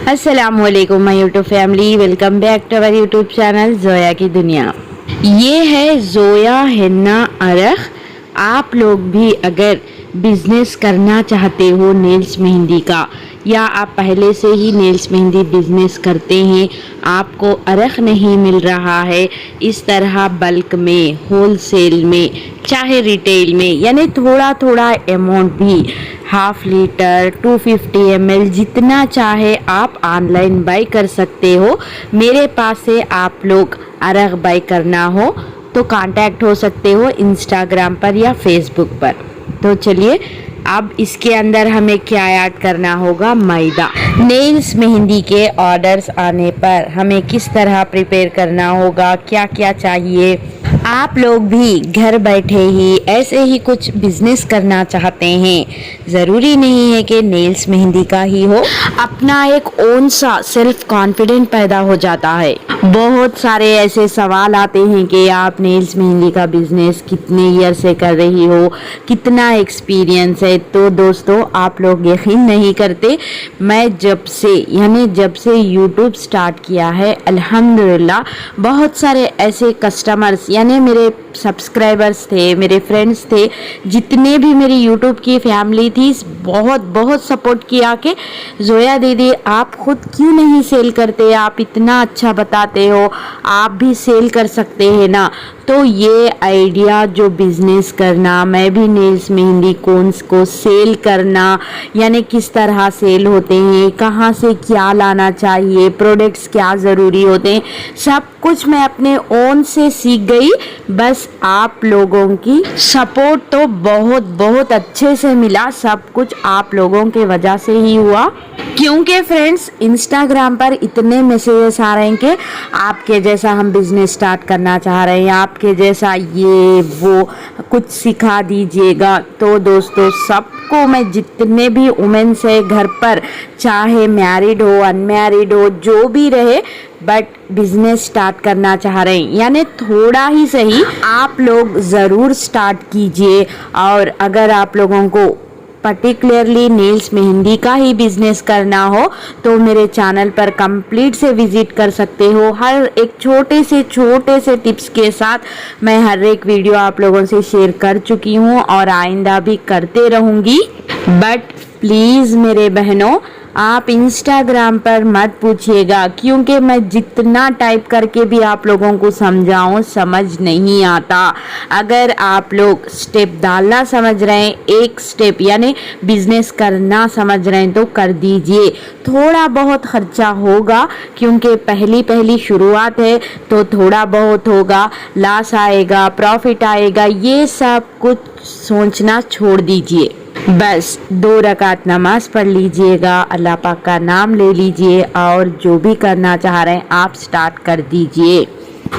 अस्सलामुअलैकुम my YouTube family, welcome back to our YouTube channel Zoya की दुनिया। ये है जोया हिन्ना अरख। आप लोग भी अगर बिजनेस करना चाहते हो नेल्स मेहंदी का, या आप पहले से ही नेल्स मेहंदी बिजनेस करते हैं, आपको अरख नहीं मिल रहा है इस तरह बल्क में, होलसेल में, चाहे रिटेल में, यानी थोड़ा थोड़ा अमाउंट भी, हाफ लीटर 250 ml जितना चाहे आप ऑनलाइन बाई कर सकते हो। मेरे पास से आप लोग अरख बाई करना हो तो कांटेक्ट हो सकते हो इंस्टाग्राम पर या फेसबुक पर। तो चलिए, अब इसके अंदर हमें क्या ऐड करना होगा, मैदा। नेल्स मेहंदी के ऑर्डर्स आने पर हमें किस तरह प्रिपेयर करना होगा, क्या क्या चाहिए। आप लोग भी घर बैठे ही ऐसे ही कुछ बिजनेस करना चाहते हैं, ज़रूरी नहीं है कि नेल्स मेहंदी का ही हो, अपना एक ओन सा सेल्फ कॉन्फिडेंट पैदा हो जाता है। बहुत सारे ऐसे सवाल आते हैं कि आप नेल्स मेहंदी का बिजनेस कितने ईयर से कर रही हो, कितना एक्सपीरियंस है। तो दोस्तों, आप लोग यकीन नहीं करते, मैं जब से यूट्यूब स्टार्ट किया है, अल्हम्दुलिल्लाह बहुत सारे ऐसे कस्टमर्स यानी मेरे सब्सक्राइबर्स थे, मेरे फ्रेंड्स थे, जितने भी मेरी यूट्यूब की फैमिली थी, बहुत बहुत सपोर्ट किया कि जोया दीदी आप खुद क्यों नहीं सेल करते, आप इतना अच्छा बताते हो, आप भी सेल कर सकते हैं ना। तो ये आइडिया जो बिजनेस करना, मैं भी नेल्स मेहंदी कोन्स को सेल करना, यानी किस तरह सेल होते हैं, कहाँ से क्या लाना चाहिए, प्रोडक्ट्स क्या ज़रूरी होते हैं, सब कुछ मैं अपने ओन से सीख गई। बस आप लोगों की सपोर्ट तो बहुत बहुत अच्छे से मिला, सब कुछ आप लोगों के वजह से ही हुआ। क्योंकि फ्रेंड्स, इंस्टाग्राम पर इतने मैसेजेस आ रहे हैं कि आपके जैसा हम बिजनेस स्टार्ट करना चाह रहे हैं, आपके जैसा ये वो कुछ सिखा दीजिएगा। तो दोस्तों, सबको मैं, जितने भी वुमेन्स है घर पर, चाहे मैरिड हो अनमैरिड हो, जो भी रहे, बट बिजनेस स्टार्ट करना चाह रहे हैं, यानी थोड़ा ही सही आप लोग ज़रूर स्टार्ट कीजिए। और अगर आप लोगों को पर्टिकुलरली नेल्स मेहंदी का ही बिजनेस करना हो तो मेरे चैनल पर कंप्लीट से विजिट कर सकते हो। हर एक छोटे से टिप्स के साथ मैं हर एक वीडियो आप लोगों से शेयर कर चुकी हूँ और आइंदा भी करते रहूँगी। बट प्लीज़ मेरे बहनों, आप इंस्टाग्राम पर मत पूछिएगा, क्योंकि मैं जितना टाइप करके भी आप लोगों को समझाऊं, समझ नहीं आता। अगर आप लोग स्टेप डालना समझ रहे हैं, एक स्टेप यानी बिजनेस करना समझ रहे हैं, तो कर दीजिए। थोड़ा बहुत खर्चा होगा, क्योंकि पहली शुरुआत है, तो थोड़ा बहुत होगा, लॉस आएगा, प्रॉफिट आएगा, ये सब कुछ सोचना छोड़ दीजिए। बस 2 रकात नमाज पढ़ लीजिएगा, अल्लाह पाक का नाम ले लीजिए और जो भी करना चाह रहे हैं आप स्टार्ट कर दीजिए।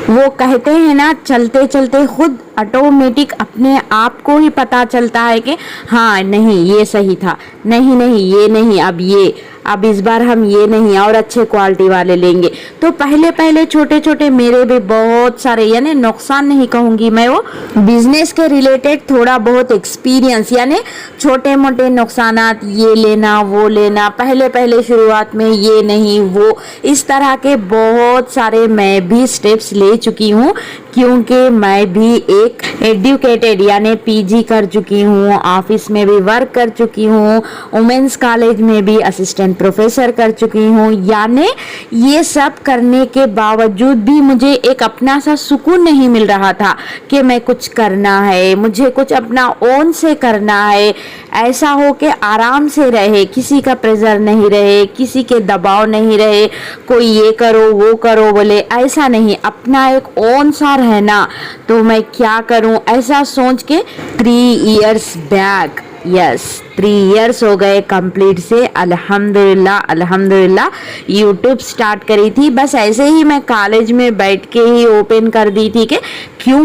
वो कहते हैं ना, चलते चलते खुद ऑटोमेटिक अपने आप को ही पता चलता है कि हाँ नहीं ये सही था, नहीं ये नहीं, अब इस बार हम ये नहीं और अच्छे क्वालिटी वाले लेंगे। तो पहले छोटे मेरे भी बहुत सारे, यानी नुकसान नहीं कहूँगी मैं, वो बिजनेस के रिलेटेड थोड़ा बहुत एक्सपीरियंस, यानी छोटे मोटे नुकसानात, ये लेना वो लेना, पहले शुरुआत में ये नहीं वो, इस तरह के बहुत सारे मैं भी स्टेप्स ले चुकी हूँ। क्योंकि मैं भी एक एजुकेटेड यानी पीजी कर चुकी हूँ, ऑफिस में भी वर्क कर चुकी हूँ, वुमेन्स कॉलेज में भी असिस्टेंट प्रोफेसर कर चुकी हूँ। यानी ये सब करने के बावजूद भी मुझे एक अपना सा सुकून नहीं मिल रहा था कि मैं कुछ करना है, मुझे कुछ अपना ओन से करना है, ऐसा हो कि आराम से रहे, किसी का प्रेशर नहीं रहे, किसी के दबाव नहीं रहे, कोई ये करो वो करो बोले, ऐसा नहीं, अपना एक ओन सा रहना। तो मैं क्या करूं, ऐसा सोच के 3 इयर्स बैक, यस 3 इयर्स हो गए कंप्लीट से, अल्हम्दुलिल्लाह यूट्यूब स्टार्ट करी थी। बस ऐसे ही मैं कॉलेज में बैठ के ही ओपन कर दी थी कि क्यों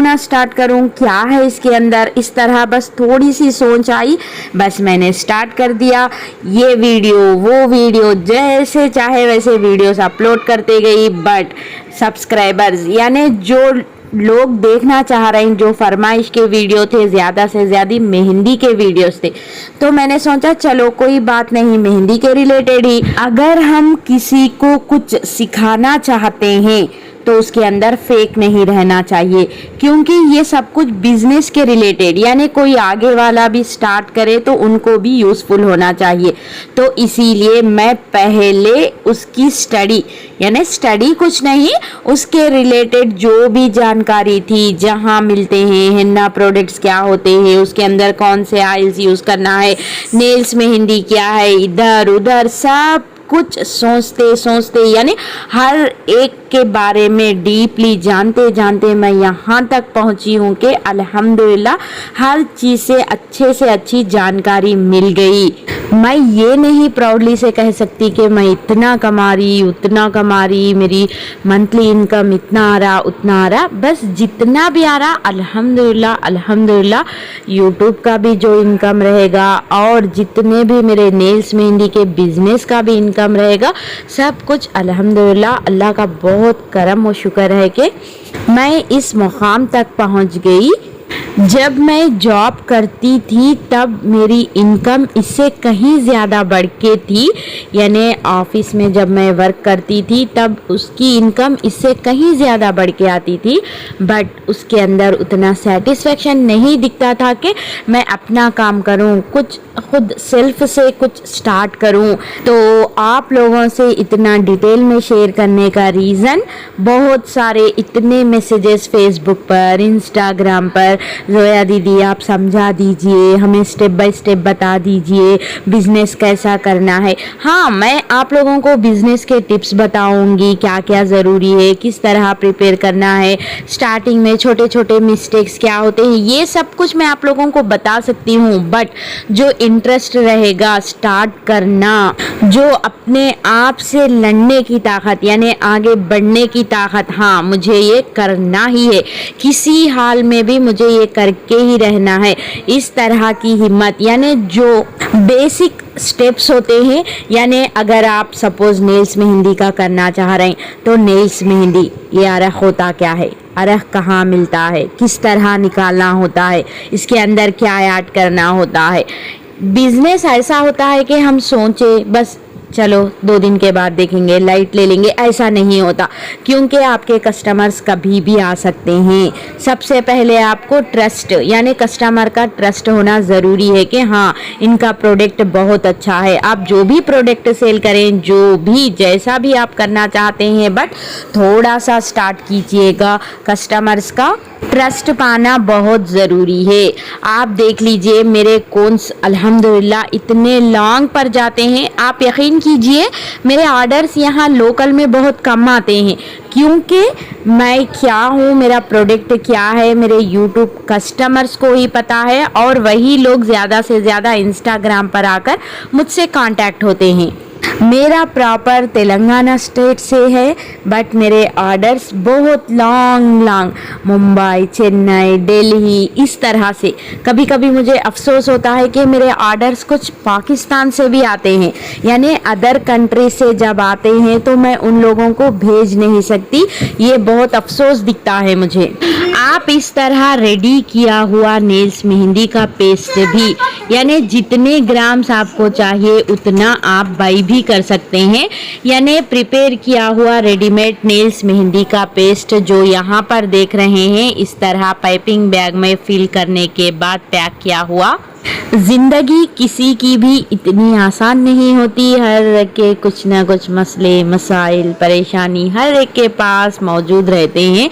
ना स्टार्ट करूं, क्या है इसके अंदर, इस तरह बस थोड़ी सी सोच आई, बस मैंने स्टार्ट कर दिया। ये वीडियो वो वीडियो, जैसे चाहे वैसे वीडियोस अपलोड करते गई। बट सब्सक्राइबर्स यानी जो लोग देखना चाह रहे हैं, जो फरमाइश के वीडियो थे, ज़्यादा से ज़्यादा मेहंदी के वीडियोस थे, तो मैंने सोचा चलो कोई बात नहीं, मेहंदी के रिलेटेड ही अगर हम किसी को कुछ सिखाना चाहते हैं तो उसके अंदर फेक नहीं रहना चाहिए, क्योंकि ये सब कुछ बिजनेस के रिलेटेड, यानी कोई आगे वाला भी स्टार्ट करे तो उनको भी यूज़फुल होना चाहिए। तो इसीलिए मैं पहले उसकी स्टडी, यानी स्टडी कुछ नहीं, उसके रिलेटेड जो भी जानकारी थी, जहाँ मिलते हैं हिन्ना प्रोडक्ट्स क्या होते हैं, उसके अंदर कौन से ऑयल्स यूज़ करना है, नेल्स मेहंदी क्या है, इधर उधर सब कुछ सोचते सोचते, यानी हर एक के बारे में डीपली जानते जानते मैं यहाँ तक पहुँची हूँ कि अल्हम्दुलिल्लाह हर चीज़ से अच्छी जानकारी मिल गई। मैं ये नहीं प्राउडली से कह सकती कि मैं इतना कमा रही उतना कमा रही, मेरी मंथली इनकम इतना आ रहा उतना आ रहा, बस जितना भी आ रहा अल्हम्दुलिल्लाह अल्हम्दुलिल्लाह। यूट्यूब का भी जो इनकम रहेगा और जितने भी मेरे नेल्स मेहंदी के बिजनेस का भी इनकम रहेगा, सब कुछ अल्हम्दुलिल्लाह अल्लाह का बहुत करम और शुक्र है कि मैं इस मुकाम तक पहुंच गई। जब मैं जॉब करती थी तब मेरी इनकम इससे कहीं ज़्यादा बढ़ के थी, यानी ऑफिस में जब मैं वर्क करती थी तब उसकी इनकम इससे कहीं ज़्यादा बढ़ के आती थी, बट उसके अंदर उतना सेटिस्फेक्शन नहीं दिखता था कि मैं अपना काम करूं, कुछ खुद सेल्फ से कुछ स्टार्ट करूं। तो आप लोगों से इतना डिटेल में शेयर करने का रीज़न, बहुत सारे इतने मैसेजेस फेसबुक पर, इंस्टाग्राम पर, जोया दीदी आप समझा दीजिए, हमें स्टेप बाय स्टेप बता दीजिए बिजनेस कैसा करना है। हाँ, मैं आप लोगों को बिजनेस के टिप्स बताऊंगी, क्या क्या ज़रूरी है, किस तरह प्रिपेयर करना है, स्टार्टिंग में छोटे छोटे मिस्टेक्स क्या होते हैं, ये सब कुछ मैं आप लोगों को बता सकती हूँ। बट जो इंटरेस्ट रहेगा स्टार्ट करना, जो अपने आप से लड़ने की ताकत, यानी आगे बढ़ने की ताकत, हाँ मुझे ये करना ही है, किसी हाल में भी मुझे ये करके ही रहना है, इस तरह की हिम्मत, यानी जो बेसिक स्टेप्स होते हैं। यानी अगर आप सपोज नेल्स मेहंदी का करना चाह रहे हैं तो नेल्स मेहंदी ये अरख होता क्या है, अरख कहाँ मिलता है, किस तरह निकालना होता है, इसके अंदर क्या ऐड करना होता है। बिजनेस ऐसा होता है कि हम सोचे बस चलो 2 दिन के बाद देखेंगे, लाइट ले लेंगे, ऐसा नहीं होता, क्योंकि आपके कस्टमर्स कभी भी आ सकते हैं। सबसे पहले आपको ट्रस्ट, यानी कस्टमर का ट्रस्ट होना ज़रूरी है कि हाँ इनका प्रोडक्ट बहुत अच्छा है। आप जो भी प्रोडक्ट सेल करें, जो भी जैसा भी आप करना चाहते हैं, बट थोड़ा सा स्टार्ट कीजिएगा, कस्टमर्स का ट्रस्ट पाना बहुत ज़रूरी है। आप देख लीजिए मेरे कोन्स अल्हम्दुलिल्लाह इतने लॉन्ग पर जाते हैं, आप यकीन कीजिए मेरे ऑर्डर्स यहाँ लोकल में बहुत कम आते हैं, क्योंकि मैं क्या हूँ, मेरा प्रोडक्ट क्या है, मेरे यूट्यूब कस्टमर्स को ही पता है, और वही लोग ज़्यादा से ज़्यादा इंस्टाग्राम पर आकर मुझसे कांटेक्ट होते हैं। मेरा प्रॉपर तेलंगाना स्टेट से है, बट मेरे ऑर्डर्स बहुत लॉन्ग मुंबई, चेन्नई, दिल्ली, इस तरह से। कभी कभी मुझे अफसोस होता है कि मेरे ऑर्डर्स कुछ पाकिस्तान से भी आते हैं, यानी अदर कंट्री से जब आते हैं तो मैं उन लोगों को भेज नहीं सकती, ये बहुत अफसोस दिखता है मुझे। आप इस तरह रेडी किया हुआ नेल्स मेहंदी का पेस्ट भी, यानी जितने ग्राम्स आपको चाहिए उतना आप बाई भी कर सकते हैं, यानी प्रिपेयर किया हुआ रेडीमेड नेल्स मेहंदी का पेस्ट जो यहाँ पर देख रहे हैं, इस तरह पाइपिंग बैग में फिल करने के बाद पैक किया हुआ। ज़िंदगी किसी की भी इतनी आसान नहीं होती, हर एक के कुछ ना कुछ मसले मसाइल परेशानी हर एक के पास मौजूद रहते हैं,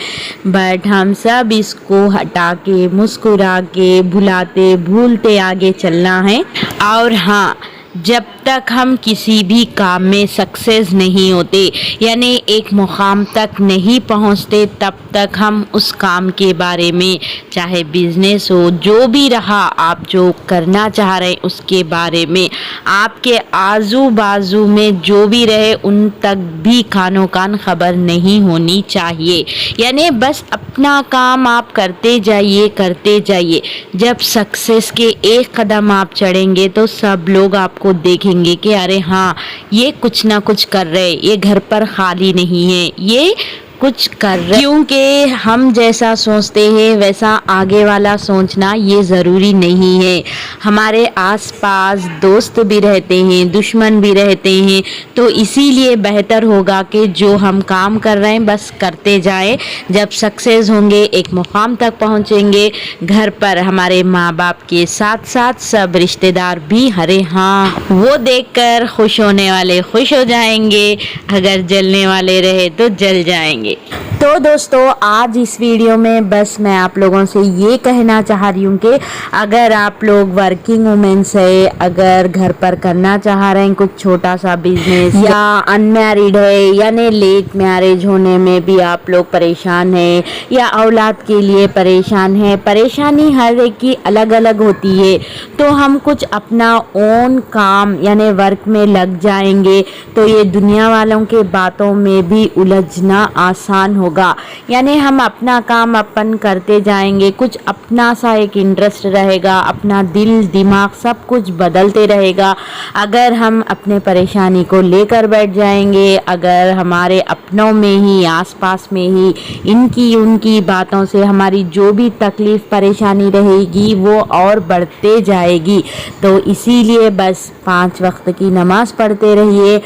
बट हम सब इसको हटा के मुस्कुरा के भुलाते भूलते आगे चलना है। और हाँ, जब तक हम किसी भी काम में सक्सेस नहीं होते, यानी एक मुकाम तक नहीं पहुंचते, तब तक हम उस काम के बारे में, चाहे बिजनेस हो, जो भी रहा, आप जो करना चाह रहे हैं उसके बारे में, आपके आजू बाजू में जो भी रहे उन तक भी कानो कान खबर नहीं होनी चाहिए। यानी बस अपना काम आप करते जाइए। जब सक्सेस के एक कदम आप चढ़ेंगे तो सब लोग आपको देखेंगे कि अरे हाँ ये कुछ ना कुछ कर रहे, ये घर पर खाली नहीं है, ये कुछ कर रहे, क्योंकि हम जैसा सोचते हैं वैसा आगे वाला सोचना ये ज़रूरी नहीं है। हमारे आसपास दोस्त भी रहते हैं, दुश्मन भी रहते हैं, तो इसीलिए बेहतर होगा कि जो हम काम कर रहे हैं बस करते जाएं। जब सक्सेस होंगे, एक मुकाम तक पहुंचेंगे, घर पर हमारे माँ बाप के साथ साथ सब रिश्तेदार भी हरे हाँ वो देखकर खुश होने वाले खुश हो जाएंगे, अगर जलने वाले रहे तो जल जाएंगे। तो दोस्तों, आज इस वीडियो में बस मैं आप लोगों से ये कहना चाह रही हूँ कि अगर आप लोग वर्किंग वुमेन्स है, अगर घर पर करना चाह रहे हैं कुछ छोटा सा बिजनेस, या अनमैरिड है यानी लेट मैरिज होने में भी आप लोग परेशान है, या औलाद के लिए परेशान है, परेशानी हर एक की अलग अलग होती है, तो हम कुछ अपना ओन काम यानी वर्क में लग जाएंगे तो ये दुनिया वालों के बातों में भी उलझना आसान होगा। यानी हम अपना काम अपन करते जाएंगे, कुछ अपना सा एक इंटरेस्ट रहेगा, अपना दिल दिमाग सब कुछ बदलते रहेगा। अगर हम अपने परेशानी को लेकर बैठ जाएंगे, अगर हमारे अपनों में ही आसपास में ही इनकी उनकी बातों से हमारी जो भी तकलीफ परेशानी रहेगी वो और बढ़ते जाएगी। तो इसीलिए बस 5 वक्त की नमाज़ पढ़ते रहिए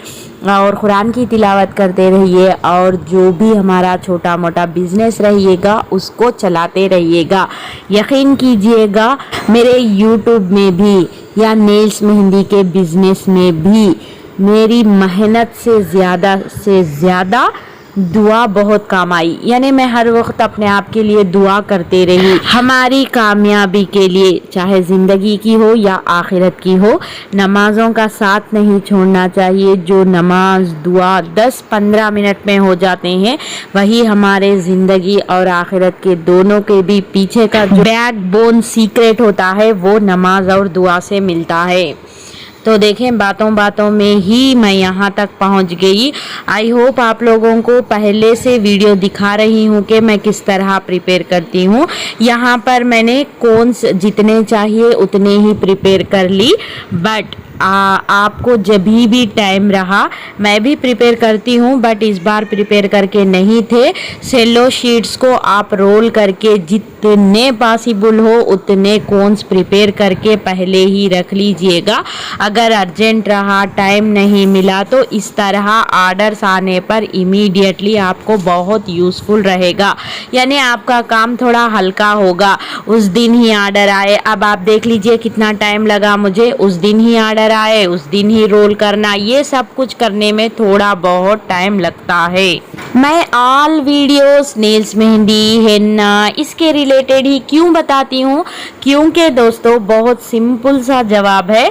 और कुरान की तिलावत करते रहिए, और जो भी हमारा छोटा मोटा बिजनेस रहिएगा उसको चलाते रहिएगा। यकीन कीजिएगा, मेरे यूट्यूब में भी या नेल्स मेहंदी के बिजनेस में भी मेरी मेहनत से ज़्यादा दुआ बहुत काम आई। यानी मैं हर वक्त अपने आप के लिए दुआ करते रही, हमारी कामयाबी के लिए, चाहे ज़िंदगी की हो या आखिरत की हो। नमाज़ों का साथ नहीं छोड़ना चाहिए। जो नमाज दुआ 10-15 मिनट में हो जाते हैं, वही हमारे ज़िंदगी और आखिरत के दोनों के भी पीछे का जो बैकबोन सीक्रेट होता है वो नमाज और दुआ से मिलता है। तो देखें, बातों बातों में ही मैं यहाँ तक पहुँच गई। आई होप आप लोगों को पहले से वीडियो दिखा रही हूँ कि मैं किस तरह प्रिपेयर करती हूँ। यहाँ पर मैंने कॉर्न्स जितने चाहिए उतने ही प्रिपेयर कर ली, बट आपको जब भी टाइम रहा, मैं भी प्रिपेयर करती हूँ बट इस बार प्रिपेयर करके नहीं थे। सेलो शीट्स को आप रोल करके जितने पॉसिबल हो उतने कॉर्न्स प्रिपेयर करके पहले ही रख लीजिएगा। अगर अर्जेंट रहा, टाइम नहीं मिला, तो इस तरह ऑर्डर्स आने पर इमीडिएटली आपको बहुत यूज़फुल रहेगा। यानी आपका काम थोड़ा हल्का होगा। उस दिन ही ऑर्डर आए, अब आप देख लीजिए कितना टाइम लगा मुझे, उस दिन ही ऑर्डर आए, उस दिन ही रोल करना, ये सब कुछ करने में थोड़ा बहुत टाइम लगता है। मैं ऑल वीडियोस नेल्स मेहंदी हेन्ना इसके रिलेटेड ही क्यों बताती हूँ? क्योंकि दोस्तों, बहुत सिंपल सा जवाब है।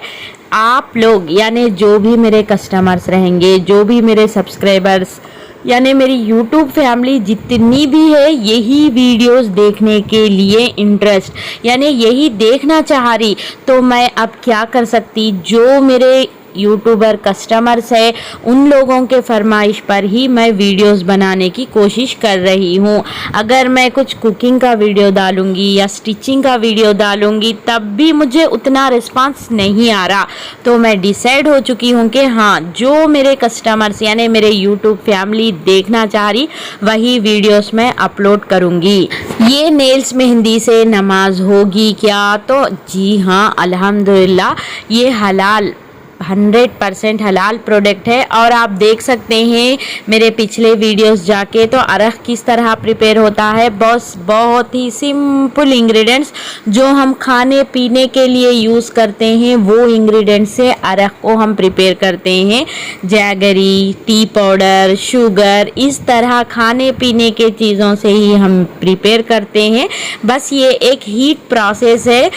आप लोग यानी जो भी मेरे कस्टमर्स रहेंगे, जो भी मेरे सब्सक्राइबर्स यानी मेरी YouTube फैमिली जितनी भी है, यही वीडियोस देखने के लिए इंटरेस्ट यानी यही देखना चाह रही, तो मैं अब क्या कर सकती? जो मेरे यूट्यूबर कस्टमर्स है उन लोगों के फरमाइश पर ही मैं वीडियोस बनाने की कोशिश कर रही हूँ। अगर मैं कुछ कुकिंग का वीडियो डालूंगी या स्टिचिंग का वीडियो डालूंगी तब भी मुझे उतना रिस्पांस नहीं आ रहा, तो मैं डिसाइड हो चुकी हूँ कि हाँ, जो मेरे कस्टमर्स यानी मेरे यूट्यूब फैमिली देखना चाह रही वही वीडियोस मैं अपलोड करूँगी। ये नेल्स मेहंदी से नमाज होगी क्या? तो जी हाँ, अल्हम्दुलिल्लाह ये हलाल 100% हलाल प्रोडक्ट है। और आप देख सकते हैं मेरे पिछले वीडियोस जाके, तो अरख किस तरह प्रिपेयर होता है। बस बहुत ही सिंपल इंग्रेडिएंट्स जो हम खाने पीने के लिए यूज़ करते हैं वो इंग्रेडिएंट्स से अरख को हम प्रिपेयर करते हैं। जैगरी, टी पाउडर, शुगर, इस तरह खाने पीने के चीज़ों से ही हम प्रिपेयर करते हैं। बस ये एक हीट प्रोसेस है,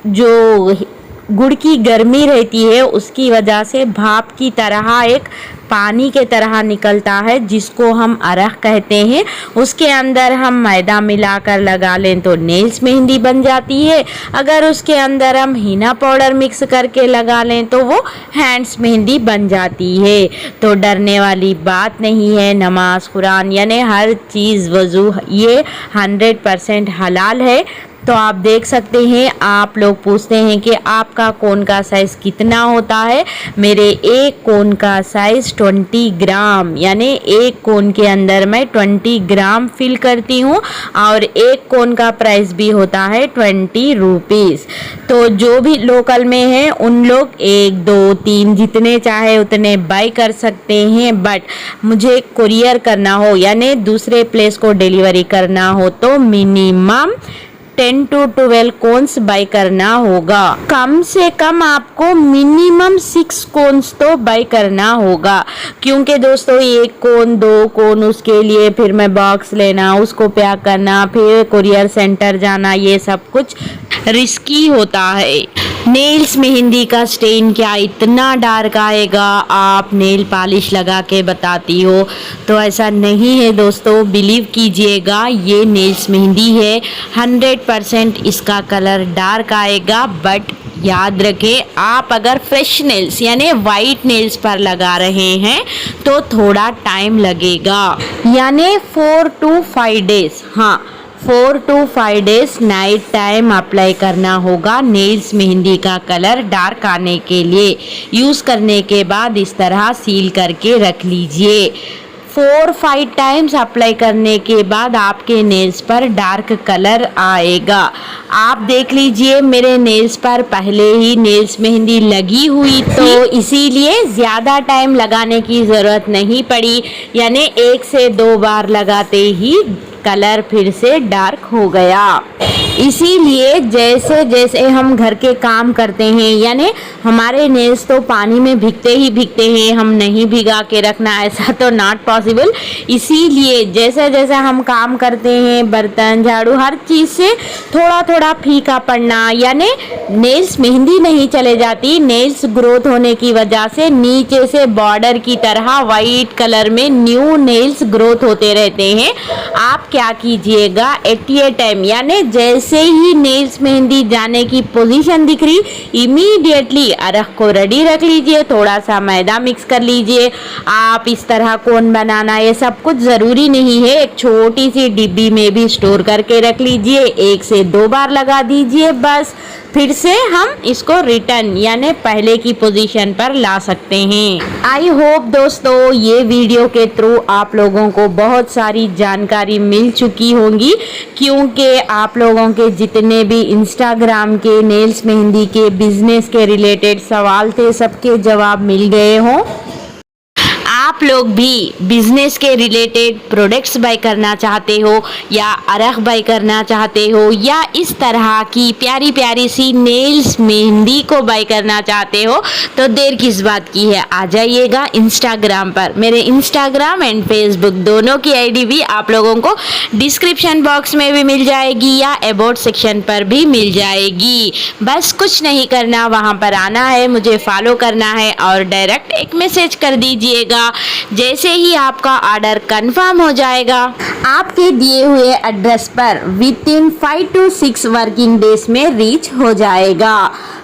जो गुड़ की गर्मी रहती है उसकी वजह से भाप की तरह एक पानी के तरह निकलता है, जिसको हम अरख कहते हैं। उसके अंदर हम मैदा मिलाकर लगा लें तो नेल्स मेहंदी बन जाती है। अगर उसके अंदर हम हिना पाउडर मिक्स करके लगा लें तो वो हैंड्स मेहंदी बन जाती है। तो डरने वाली बात नहीं है। नमाज, कुरान यानी हर चीज़, वज़ू, ये 100% हलाल है। तो आप देख सकते हैं, आप लोग पूछते हैं कि आपका कोन का साइज़ कितना होता है। मेरे एक कोन का साइज़ 20 ग्राम, यानी एक कोन के अंदर मैं 20 ग्राम फिल करती हूँ और एक कोन का प्राइस भी होता है 20 रुपीज़। तो जो भी लोकल में है उन लोग 1, 2, 3 जितने चाहे उतने बाई कर सकते हैं, बट मुझे कुरियर करना हो यानी दूसरे प्लेस को डिलीवरी करना हो तो मिनिमम 10 to 12 कोन्स बाई करना होगा। कम से कम आपको मिनिमम 6 कोन्स तो बाई करना होगा, क्योंकि दोस्तों 1 कोन 2 कोन उसके लिए फिर मैं बॉक्स लेना, उसको पैक करना, फिर कुरियर सेंटर जाना, ये सब कुछ रिस्की होता है। नेल्स मेहंदी का स्टेन क्या इतना डार्क आएगा, आप नेल पॉलिश लगा के बताती हो, तो ऐसा नहीं है दोस्तों, बिलीव कीजिएगा ये नेल्स मेहंदी है, 100% इसका कलर डार्क आएगा। बट याद रखें, आप अगर फ्रेश नेल्स यानी वाइट नेल्स पर लगा रहे हैं तो थोड़ा टाइम लगेगा, यानी 4 to 5 डेज, हाँ 4 to 5 days night time apply करना होगा नेल्स मेहंदी का कलर डार्क आने के लिए। यूज़ करने के बाद इस तरह सील करके रख लीजिए। 4-5 टाइम्स अप्लाई करने के बाद आपके नेल्स पर डार्क कलर आएगा। आप देख लीजिए, मेरे नेल्स पर पहले ही नेल्स मेहंदी लगी हुई तो इसीलिए ज़्यादा टाइम लगाने की ज़रूरत नहीं पड़ी, यानी 1 से 2 बार लगाते ही कलर फिर से डार्क हो गया। इसीलिए जैसे जैसे हम घर के काम करते हैं, यानी हमारे नेल्स तो पानी में भीगते ही भीगते हैं, हम नहीं भिगा के रखना, ऐसा तो नॉट पॉसिबल। इसीलिए जैसे जैसे हम काम करते हैं, बर्तन झाड़ू हर चीज़ से थोड़ा थोड़ा फीका पड़ना, यानी नेल्स मेहंदी नहीं चले जाती, नेल्स ग्रोथ होने की वजह से नीचे से बॉर्डर की तरह वाइट कलर में न्यू नेल्स ग्रोथ होते रहते हैं। आप क्या कीजिएगा, एट ए टाइम, यानी जैसे ही नेल्स मेहंदी जाने की पोजीशन दिख रही, इमीडिएटली अरख को रेडी रख लीजिए, थोड़ा सा मैदा मिक्स कर लीजिए। आप इस तरह कोन बनाना ये सब कुछ ज़रूरी नहीं है, एक छोटी सी डिब्बी में भी स्टोर करके रख लीजिए, 1 से 2 बार लगा दीजिए, बस फिर से हम इसको रिटर्न यानी पहले की पोजीशन पर ला सकते हैं। आई होप दोस्तों ये वीडियो के थ्रू आप लोगों को बहुत सारी जानकारी मिल चुकी होंगी, क्योंकि आप लोगों के जितने भी इंस्टाग्राम के नेल्स मेहंदी के बिजनेस के रिलेटेड सवाल थे सबके जवाब मिल गए हों। आप लोग भी बिजनेस के रिलेटेड प्रोडक्ट्स बाय करना चाहते हो या अरख बाय करना चाहते हो या इस तरह की प्यारी प्यारी सी नेल्स मेहंदी को बाय करना चाहते हो, तो देर किस बात की है, आ जाइएगा इंस्टाग्राम पर। मेरे इंस्टाग्राम एंड फेसबुक दोनों की आईडी भी आप लोगों को डिस्क्रिप्शन बॉक्स में भी मिल जाएगी या अबाउट सेक्शन पर भी मिल जाएगी। बस कुछ नहीं करना, वहाँ पर आना है, मुझे फॉलो करना है और डायरेक्ट एक मैसेज कर दीजिएगा। जैसे ही आपका ऑर्डर कंफर्म हो जाएगा, आपके दिए हुए एड्रेस पर विदिन 5 to 6 वर्किंग डेज में रीच हो जाएगा।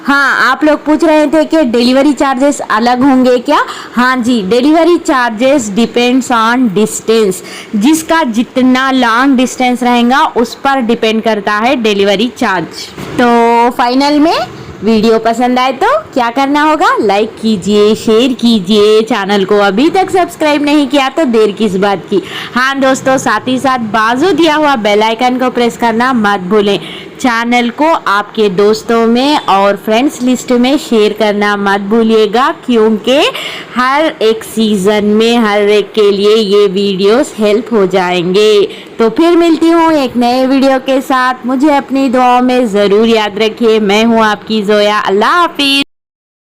हाँ, आप लोग पूछ रहे थे कि डिलीवरी चार्जेस अलग होंगे क्या? हाँ जी, delivery charges depends on distance, जिसका जितना लॉन्ग डिस्टेंस रहेगा उस पर डिपेंड करता है डिलीवरी चार्ज। तो फाइनल में वीडियो पसंद आए तो क्या करना होगा, लाइक कीजिए, शेयर कीजिए, चैनल को अभी तक सब्सक्राइब नहीं किया तो देर किस बात की। हाँ दोस्तों, साथ ही साथ बाजू दिया हुआ बेल आइकन को प्रेस करना मत भूलें। चैनल को आपके दोस्तों में और फ्रेंड्स लिस्ट में शेयर करना मत भूलिएगा, क्योंकि हर एक सीज़न में हर एक के लिए ये वीडियोस हेल्प हो जाएंगे। तो फिर मिलती हूँ एक नए वीडियो के साथ, मुझे अपनी दुआओं में ज़रूर याद रखिए। मैं हूँ आपकी जोया, अल्लाह हाफिज़।